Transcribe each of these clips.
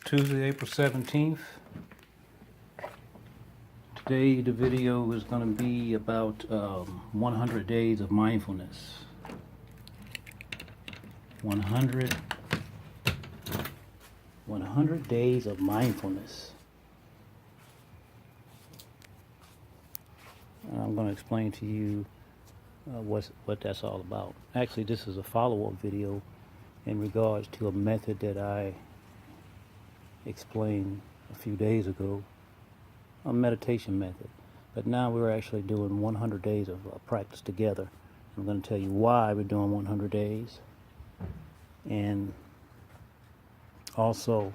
Tuesday, April 17th. Today the video is going to be about 100 days of mindfulness. 100 days of mindfulness. And I'm going to explain to you what that's all about. Actually, this is a follow-up video in regards to a method that I explained a few days ago, a meditation method. But now we're actually doing 100 days of practice together. I'm going to tell you why we're doing 100 days. And also,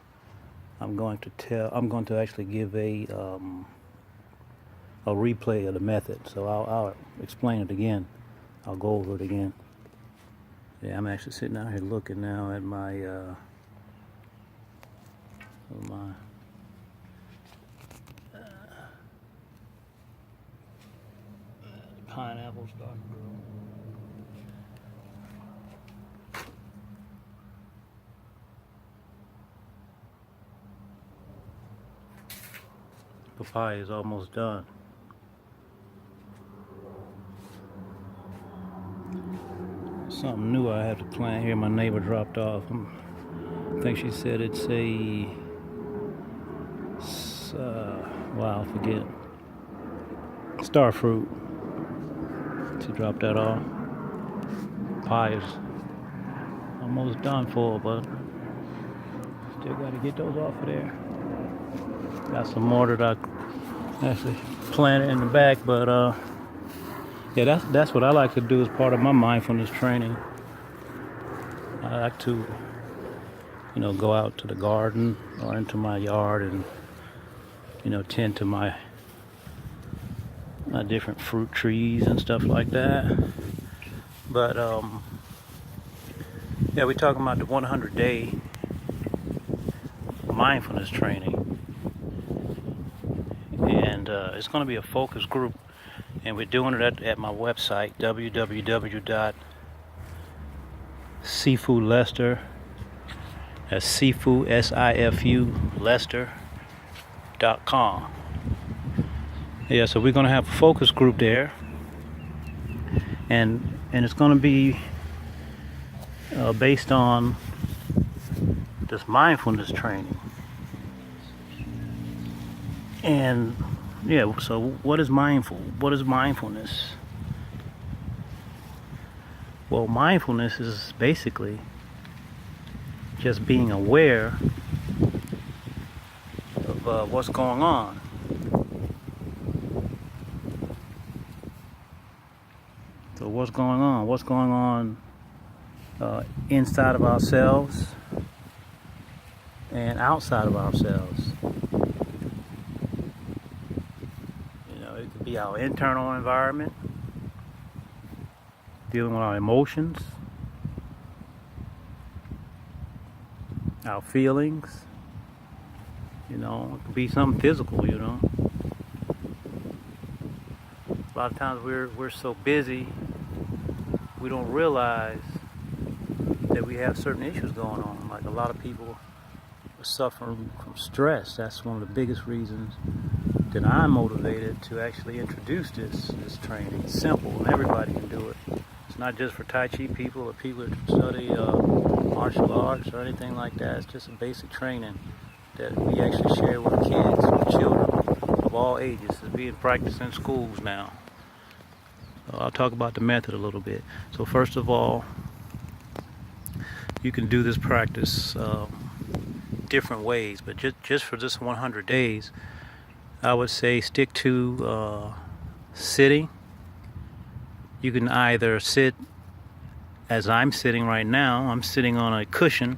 I'm going to actually give a replay of the method. So I'll explain it again. I'll go over it again. Yeah, I'm actually sitting out here looking now at my pineapples starting to grow. Papaya is almost done. Something new I have to plant here. My neighbor dropped off. I think she said it's a I forget. Star fruit. She dropped that off. Pie is almost done for, but still got to get those off of there. Got some more that I actually planted in the back, but yeah, that's what I like to do as part of my mindfulness training. I like to, go out to the garden or into my yard and, tend to my different fruit trees and stuff like that. But yeah, we're talking about the 100-day mindfulness training, and it's going to be a focus group, and we're doing it at my website, www.sifu.lester. That's Sifu, SIFU, Lester.com. Yeah, so we're going to have a focus group there, and it's going to be based on this mindfulness training. And yeah, so what is mindfulness? Well, mindfulness is basically just being aware of what's going on. So what's going on? What's going on inside of ourselves and outside of ourselves? It could be our internal environment, dealing with our emotions, our feelings. It could be something physical. A lot of times we're so busy, we don't realize that we have certain issues going on. Like a lot of people are suffering from stress. That's one of the biggest reasons that I'm motivated to actually introduce this training. It's simple and everybody can do it. It's not just for Tai Chi people or people that study martial arts or anything like that. It's just a basic training that we actually share with kids, with children of all ages. It's being practiced in schools now. I'll talk about the method a little bit. So first of all, you can do this practice different ways, but just for this 100 days, I would say stick to sitting. You can either sit as I'm sitting right now. I'm sitting on a cushion,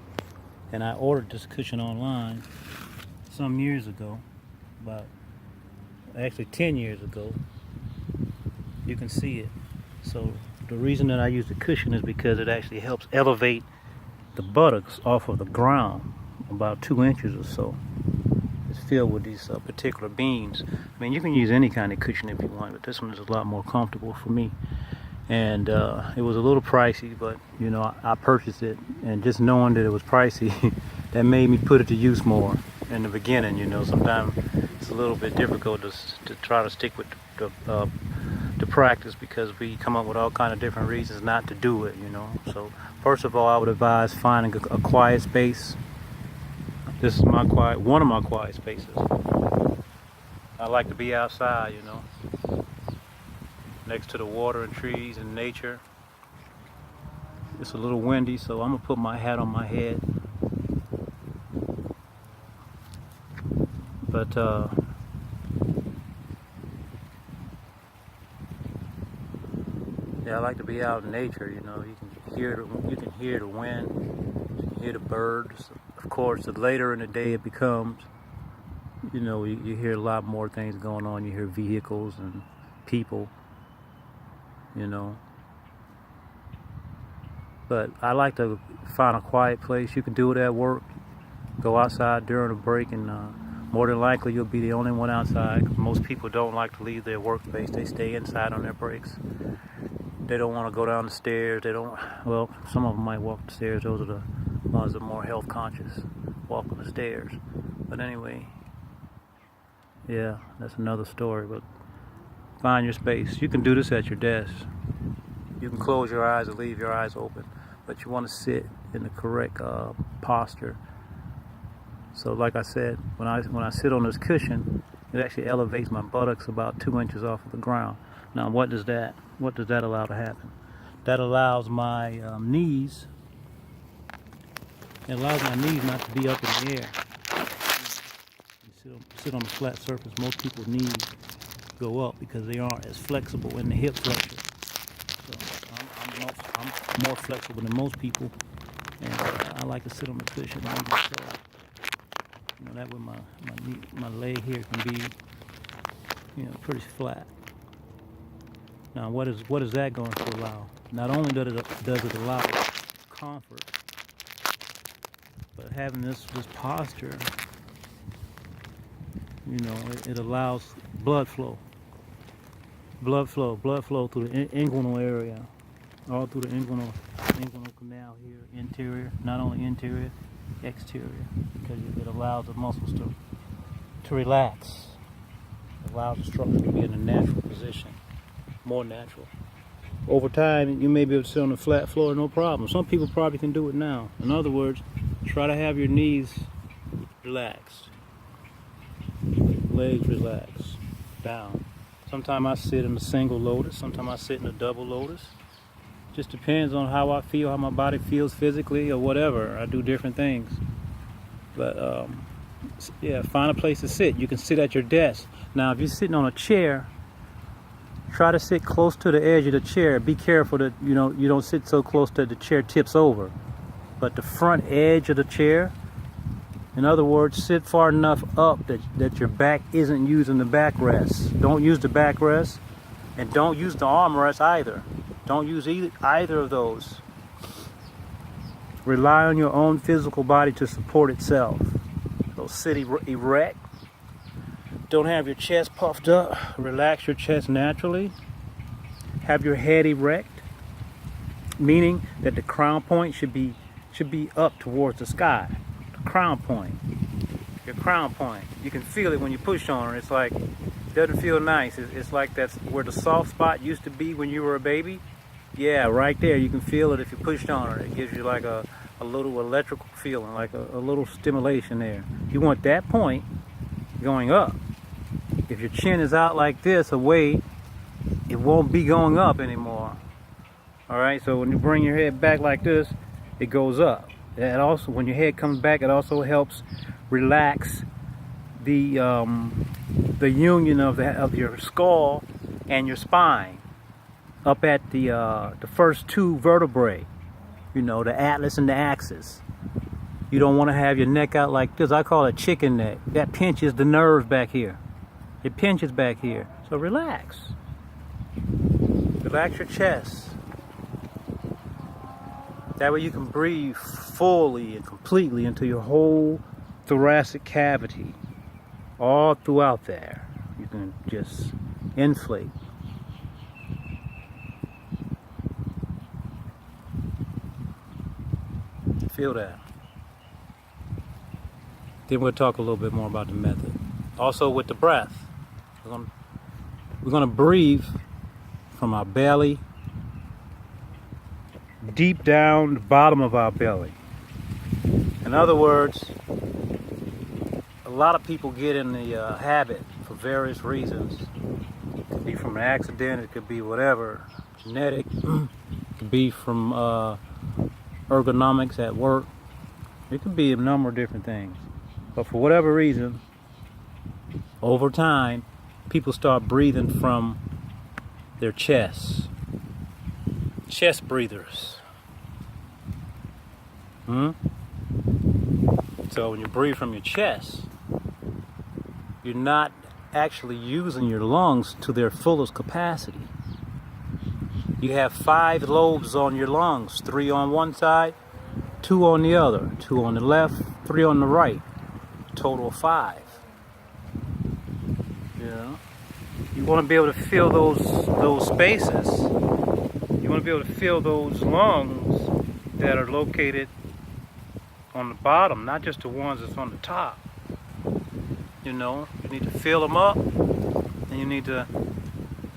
and I ordered this cushion online some years ago, actually 10 years ago. You can see it. So the reason that I use the cushion is because it actually helps elevate the buttocks off of the ground about 2 inches or so. It's filled with these particular beams. I mean, you can use any kind of cushion if you want, but this one is a lot more comfortable for me. And it was a little pricey, but I purchased it, and just knowing that it was pricey that made me put it to use more in the beginning. You know, sometimes it's a little bit difficult to try to stick with the practice because we come up with all kind of different reasons not to do it. You know, so first of all, I would advise finding a quiet space. This is one of my quiet spaces. I like to be outside, you know, next to the water and trees and nature. It's a little windy, so I'm gonna put my hat on my head. But yeah, I like to be out in nature. You know, you can hear the wind, you can hear the birds. Of course, the later in the day it becomes, you know, you hear a lot more things going on. You hear vehicles and people, you know. But I like to find a quiet place. You can do it at work. Go outside during a break, and more than likely you'll be the only one outside. Most people don't like to leave their workspace. They stay inside on their breaks. They don't want to go down the stairs. Well, some of them might walk the stairs. Those are the ones that are more health conscious, walking the stairs. But anyway, yeah, that's another story. But find your space. You can do this at your desk. You can close your eyes or leave your eyes open, but you want to sit in the correct posture. So like I said, when I sit on this cushion, it actually elevates my buttocks about 2 inches off of the ground. Now what does that allow to happen? That allows my knees not to be up in the air. You sit on a flat surface, most people's knees go up because they aren't as flexible in the hip flexor. So I'm more flexible than most people, and I like to sit on the cushion. So, you know, that way my leg here can be, you know, pretty flat. Now, what is that going to allow? Not only does it allow comfort, but having this posture, you know, it allows blood flow through the inguinal area, all through the inguinal canal here, interior, not only interior, exterior, because it allows the muscles to relax. It allows the structure to be in a natural position, more natural. Over time, you may be able to sit on the flat floor, no problem. Some people probably can do it now. In other words, try to have your knees relaxed, legs relaxed, down. Sometimes I sit in a single lotus, sometimes I sit in a double lotus. Just depends on how I feel, how my body feels physically or whatever. I do different things. But yeah, find a place to sit. You can sit at your desk. Now, if you're sitting on a chair, try to sit close to the edge of the chair. Be careful that you don't sit so close that the chair tips over. But the front edge of the chair, in other words, sit far enough up that your back isn't using the backrest. Don't use the backrest, and don't use the armrest either. Don't use either of those. Rely on your own physical body to support itself. So sit erect. Don't have your chest puffed up. Relax your chest naturally. Have your head erect, meaning that the crown point should be up towards the sky. The crown point. Your crown point. You can feel it when you push on it. It's like, it doesn't feel nice. It's like that's where the soft spot used to be when you were a baby. Yeah, right there. You can feel it if you pushed on it. It gives you like a little electrical feeling, like a little stimulation there. You want that point going up. If your chin is out like this away, it won't be going up anymore. All right, so when you bring your head back like this, it goes up. And also, when your head comes back, it also helps relax the union of your skull and your spine up at the first two vertebrae. You know, the atlas and the axis. You don't want to have your neck out like this. I call it chicken neck. That pinches the nerves back here. It pinches back here. So relax. Relax your chest. That way you can breathe fully and completely into your whole thoracic cavity. All throughout there. You can just inflate. Feel that. Then we'll talk a little bit more about the method. Also with the breath, we're gonna breathe from our belly, deep down the bottom of our belly. In other words, a lot of people get in the habit for various reasons. It could be from an accident, it could be whatever, genetic, it could be from ergonomics at work. It could be a number of different things. But for whatever reason, over time, people start breathing from their chests. Chest breathers. So when you breathe from your chest, you're not actually using your lungs to their fullest capacity. You have 5 lobes on your lungs, 3 on one side, 2 on the other, 2 on the left, 3 on the right, total of 5. You want to be able to fill those spaces. You want to be able to fill those lungs that are located on the bottom, not just the ones that's on the top. You need to fill them up, and you need to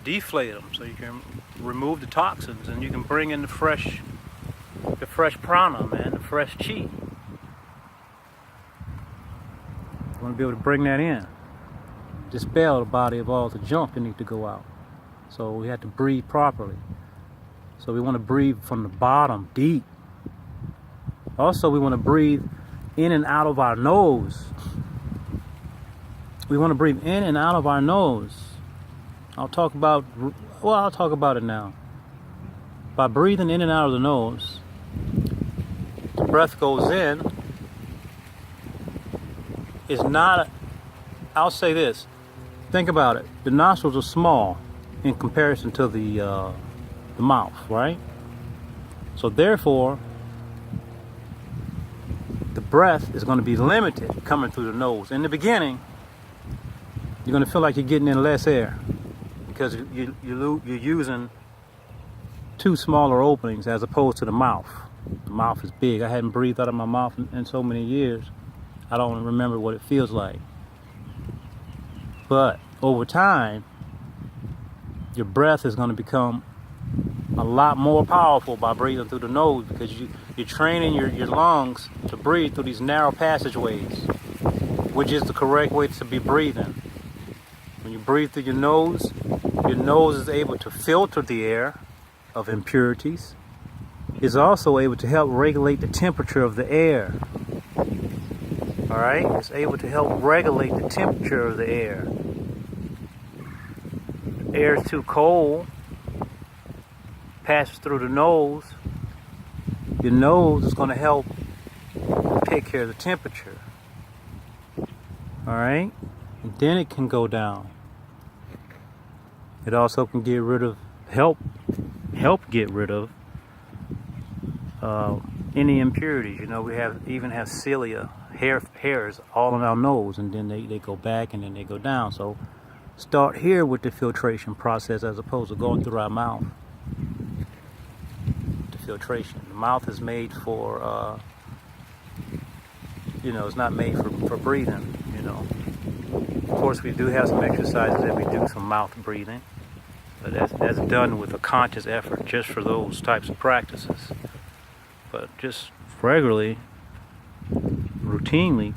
deflate them so you can remove the toxins and you can bring in the fresh prana, man, the fresh chi. You want to be able to bring that in. Dispel the body of all the junk that need to go out. So we have to breathe properly. So we want to breathe from the bottom, deep. Also, we want to breathe in and out of our nose. We want to breathe in and out of our nose. I'll talk about it now. By breathing in and out of the nose, the breath goes in. I'll say this. Think about it. The nostrils are small in comparison to the mouth, right? So therefore, the breath is going to be limited coming through the nose. In the beginning, you're going to feel like you're getting in less air because you're using 2 smaller openings as opposed to the mouth. The mouth is big. I hadn't breathed out of my mouth in so many years. I don't remember what it feels like. But over time, your breath is going to become a lot more powerful by breathing through the nose because you're training your lungs to breathe through these narrow passageways, which is the correct way to be breathing. When you breathe through your nose is able to filter the air of impurities. It's also able to help regulate the temperature of the air. All right? It's able to help regulate the temperature of the air. Air is too cold, passes through the nose. Your nose is going to help take care of the temperature. All right? And then it can go down. It also can help get rid of any impurities. We even have cilia, hairs all on our nose, and then they go back and then they go down. So start here with the filtration process as opposed to going through our mouth. The filtration. The mouth is made for, it's not made for breathing, Of course, we do have some exercises that we do some mouth breathing, but that's done with a conscious effort just for those types of practices. But just regularly, routinely,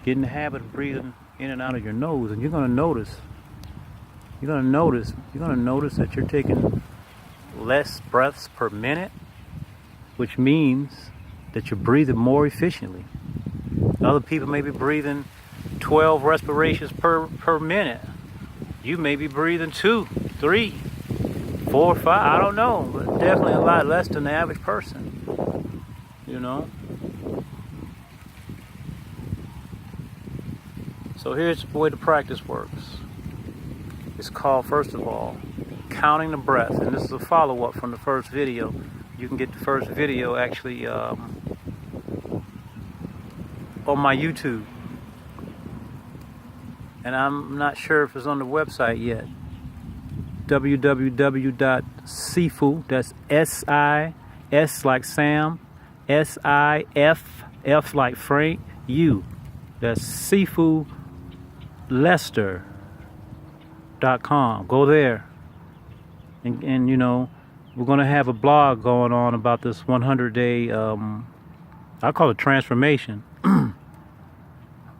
get in the habit of breathing in and out of your nose, and you're going to notice that you're taking less breaths per minute, which means that you're breathing more efficiently. Other people may be breathing 12 respirations per minute. You may be breathing 2, 3, 4, 5, I don't know, but definitely a lot less than the average person. So here's the way the practice works. It's called, first of all, counting the breath, and this is a follow-up from the first video. You can get the first video actually on my YouTube, and I'm not sure if it's on the website yet. www.sifu, that's S-I-S like Sam, S-I-F, F like Frank, U, That's seafoollester.com. Go there. And you know, we're going to have a blog going on about this 100-day, I call it transformation.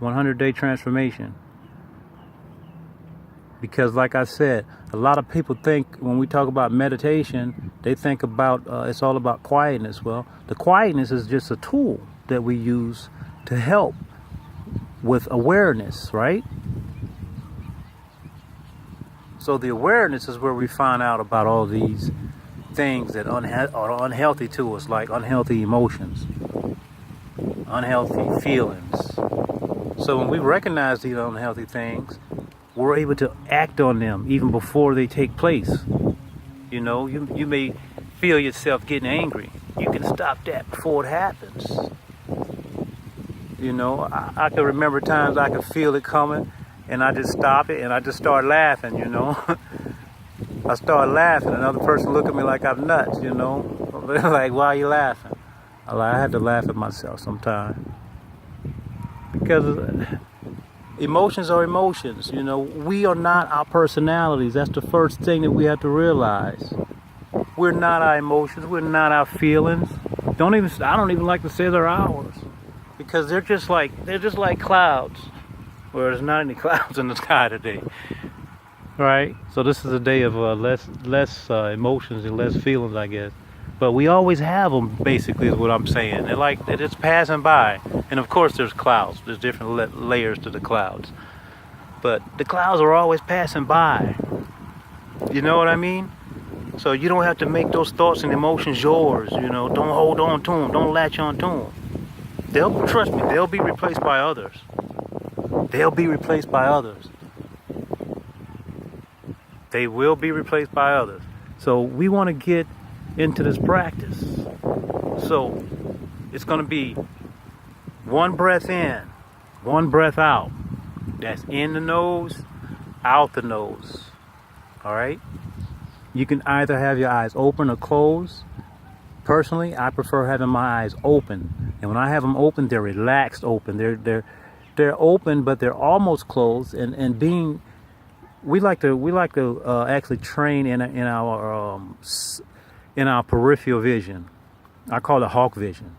100-day transformation. Because like I said, a lot of people think when we talk about meditation, they think about it's all about quietness. Well, the quietness is just a tool that we use to help with awareness, right? So the awareness is where we find out about all these things that are unhealthy to us, like unhealthy emotions, unhealthy feelings. So when we recognize these unhealthy things, we're able to act on them even before they take place. You know, you may feel yourself getting angry. You can stop that before it happens. You know, I can remember times I could feel it coming, and I just stop it, and I just start laughing, you know. I start laughing, another person look at me like I'm nuts, you know. They're like, why are you laughing? I had to laugh at myself sometimes. Because emotions are emotions, you know. We are not our personalities. That's the first thing that we have to realize. We're not our emotions. We're not our feelings. I don't even like to say they're ours, because they're just like clouds. Well, there's not any clouds in the sky today, right? So this is a day of less emotions and less feelings, I guess. But we always have them, basically, is what I'm saying. They're just passing by. And of course there's clouds. There's different layers to the clouds. But the clouds are always passing by. You know what I mean? So you don't have to make those thoughts and emotions yours, you know. Don't hold on to them. Don't latch on to them. Trust me, they'll be replaced by others. They'll be replaced by others. They will be replaced by others. So we want to get into this practice. So it's going to be one breath in, one breath out. That's in the nose, out the nose. All right? You can either have your eyes open or closed. Personally, I prefer having my eyes open. And when I have them open, they're relaxed open. They're open, but they're almost closed. And being, we like to actually train in our peripheral vision. I call it hawk vision.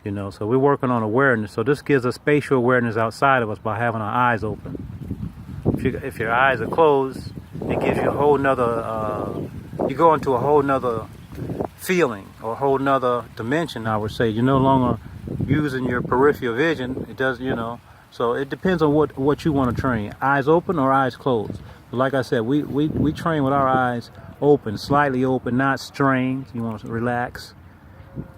You know, so we're working on awareness. So this gives us spatial awareness outside of us by having our eyes open. If your eyes are closed, it gives you a whole nother, you go into a whole nother feeling or a whole nother dimension, I would say. You're no longer using your peripheral vision. It does, you know, so it depends on what you want to train. Eyes open or eyes closed. But like I said, we train with our eyes open, slightly open, not strained. You want to relax.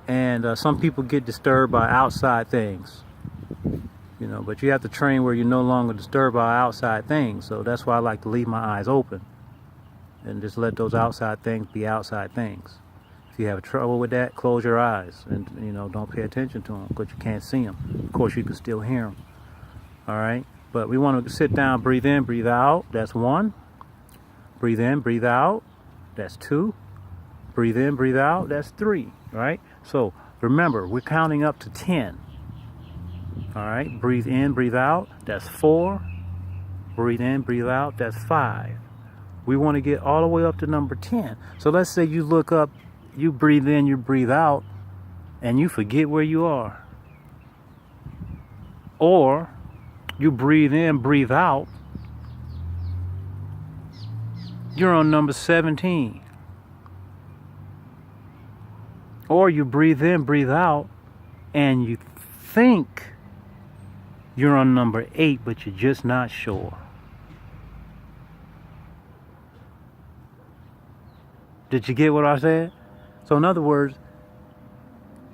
And some people get disturbed by outside things, you know, but you have to train where you're no longer disturbed by outside things. So that's why I like to leave my eyes open and just let those outside things be outside things. If you have trouble with that, close your eyes and, you know, don't pay attention to them because you can't see them. Of course, you can still hear them. All right. But we want to sit down, breathe in, breathe out. That's one. Breathe in, breathe out. That's two. Breathe in, breathe out. That's three. Right? So remember, we're counting up to 10. All right? Breathe in, breathe out. That's 4. Breathe in, breathe out. That's 5. We want to get all the way up to number 10. So let's say you look up, you breathe in, you breathe out, and you forget where you are. Or you breathe in, breathe out. You're on number 17. Or you breathe in, breathe out, and you think you're on number 8, but you're just not sure. Did you get what I said? So in other words,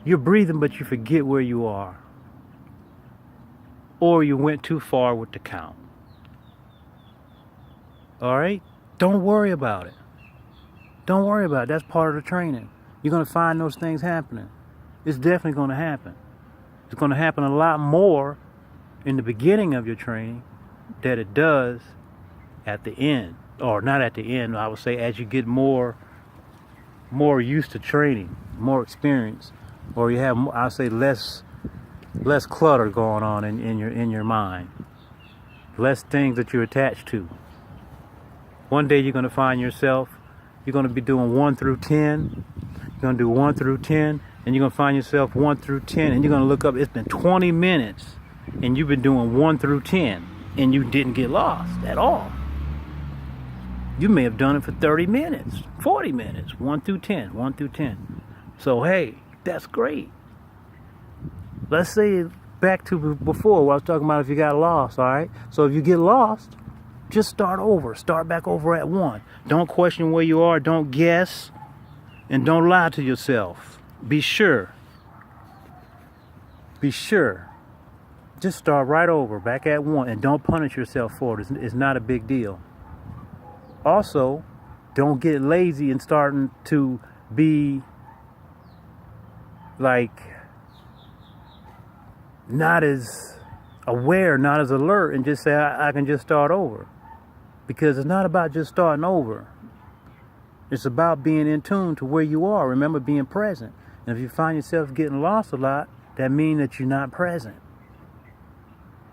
you're breathing, but you forget where you are. Or you went too far with the count. All right? Don't worry about it. Don't worry about it. That's part of the training. You're going to find those things happening. It's definitely going to happen. It's going to happen a lot more in the beginning of your training than it does at the end. Or not at the end, I would say as you get more used to training, more experience, or you have, I'll say, less less clutter going on in your mind, less things that you're attached to. One day you're going to find yourself, you're going to be doing 1 through 10. You're going to do 1 through 10, and you're going to find yourself 1 through 10, and you're going to look up, it's been 20 minutes, and you've been doing 1 through 10, and you didn't get lost at all. You may have done it for 30 minutes, 40 minutes, 1 through 10, 1 through 10. So, hey, that's great. Let's say back to before what I was talking about if you got lost, all right? So if you get lost, just start over. Start back over at 1. Don't question where you are. Don't guess. And don't lie to yourself. Be sure. Be sure. Just start right over, back at 1. And don't punish yourself for it. It's not a big deal. Also, don't get lazy and starting to be like not as aware, not as alert, and just say, I can just start over. Because it's not about just starting over. It's about being in tune to where you are. Remember, being present. And if you find yourself getting lost a lot, that means that you're not present.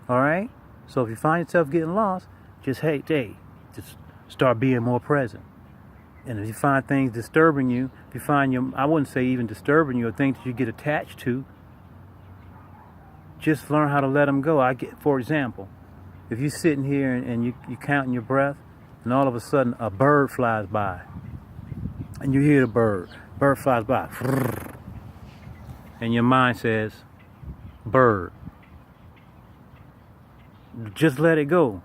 All right? So if you find yourself getting lost, just, just start being more present. And if you find things disturbing you, if you find I wouldn't say even disturbing you, or things that you get attached to, just learn how to let them go. For example, if you're sitting here and you're counting your breath, and all of a sudden a bird flies by, and you hear the bird flies by, and your mind says, bird. Just let it go.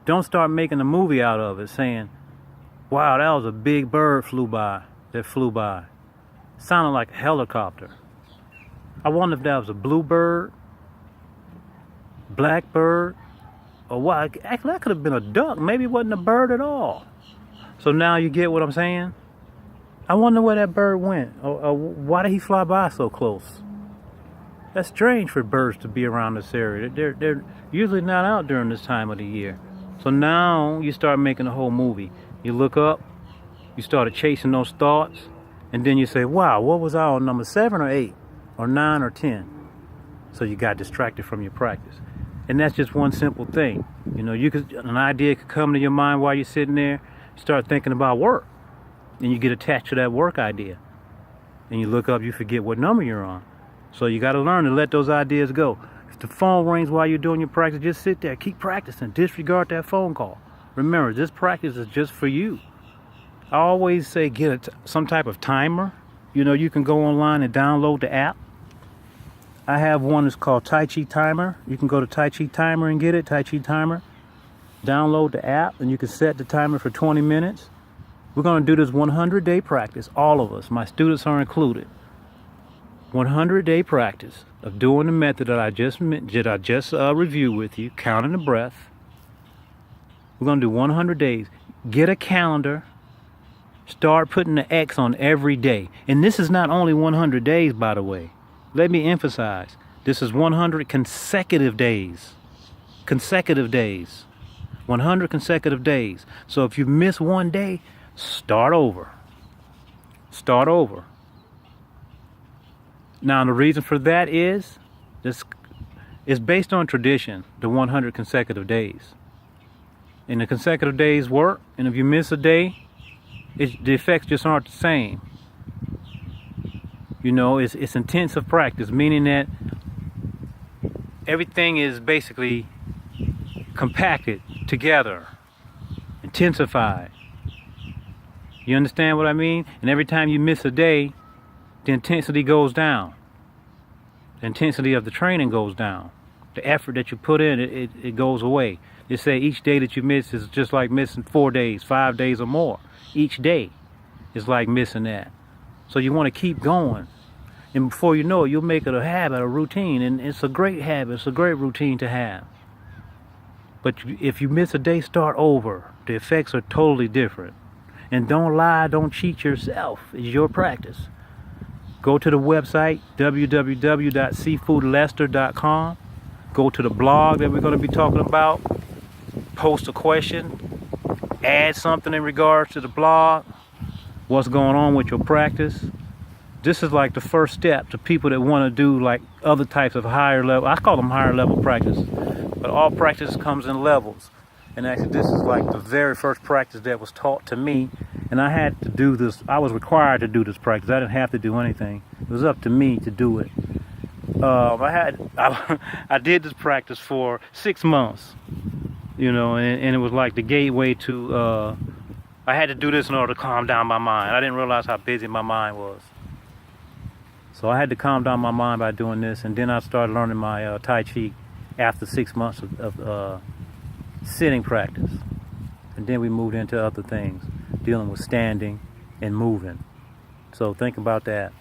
Don't start making a movie out of it saying, wow, that was a big bird that flew by. Sounded like a helicopter. I wonder if that was a blue bird, black bird, or what? Actually, that could have been a duck. Maybe it wasn't a bird at all. So now you get what I'm saying? I wonder where that bird went. Or why did he fly by so close? That's strange for birds to be around this area. They're usually not out during this time of the year. So now you start making a whole movie. You look up, you started chasing those thoughts, and then you say, wow, what was I on, number 7 or 8 or 9 or 10? So you got distracted from your practice. And that's just one simple thing. You know, an idea could come to your mind while you're sitting there. You start thinking about work, and you get attached to that work idea. And you look up, you forget what number you're on. So you got to learn to let those ideas go. If the phone rings while you're doing your practice, just sit there, keep practicing, disregard that phone call. Remember, this practice is just for you. I always say get some type of timer. You know, you can go online and download the app. I have one that's called Tai Chi Timer. You can go to Tai Chi Timer and get it, Tai Chi Timer. Download the app, and you can set the timer for 20 minutes. We're going to do this 100-day practice, all of us. My students are included. 100-day practice of doing the method that I just reviewed with you, counting the breath. We're going to do 100 days. Get a calendar. Start putting the X on every day. And this is not only 100 days, by the way. Let me emphasize, this is 100 consecutive days. Consecutive days. 100 consecutive days. So if you miss one day, start over. Start over. Now, the reason for that is, it's based on tradition, the 100 consecutive days. And the consecutive days work, and if you miss a day, the effects just aren't the same. You know, it's intensive practice, meaning that everything is basically compacted together, intensified. You understand what I mean? And every time you miss a day, the intensity goes down. The intensity of the training goes down. The effort that you put in, it goes away. They say each day that you miss is just like missing 4 days, 5 days or more. Each day is like missing that. So you want to keep going. And before you know it, you'll make it a habit, a routine. And it's a great habit. It's a great routine to have. But if you miss a day, start over. The effects are totally different. And don't lie, don't cheat yourself. It's your practice. Go to the website, www.seafoodlester.com. Go to the blog that we're going to be talking about. Post a question. Add something in regards to the blog. What's going on with your practice. this is like the first step to people that want to do like other types of higher level. I call them higher level practices, but all practice comes in levels. And actually, this is like the very first practice that was taught to me, and I had to do this. I was required to do this practice. I didn't have to do anything. It was up to me to do it. I did this practice for 6 months, you know, and it was like the gateway to. I had to do this in order to calm down my mind. I didn't realize how busy my mind was. So I had to calm down my mind by doing this, and then I started learning my Tai Chi after 6 months of sitting practice. And then we moved into other things, dealing with standing and moving. So think about that.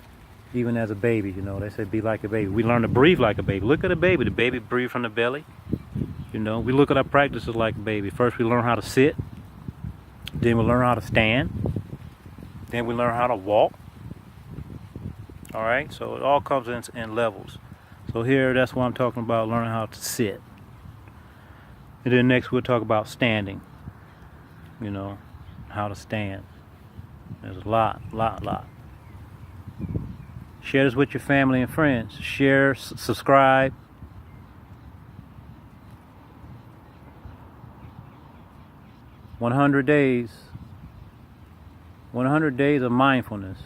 Even as a baby, you know, they say be like a baby. We learn to breathe like a baby. Look at a baby. The baby breathes from the belly. You know, we look at our practices like a baby. First we learn how to sit. Then we learn how to stand. Then we learn how to walk. All right, so it all comes in levels. So here, that's what I'm talking about, learning how to sit. And then next we'll talk about standing. You know, how to stand. There's a lot. Share this with your family and friends. Share, subscribe. $100 days. 100 days of mindfulness.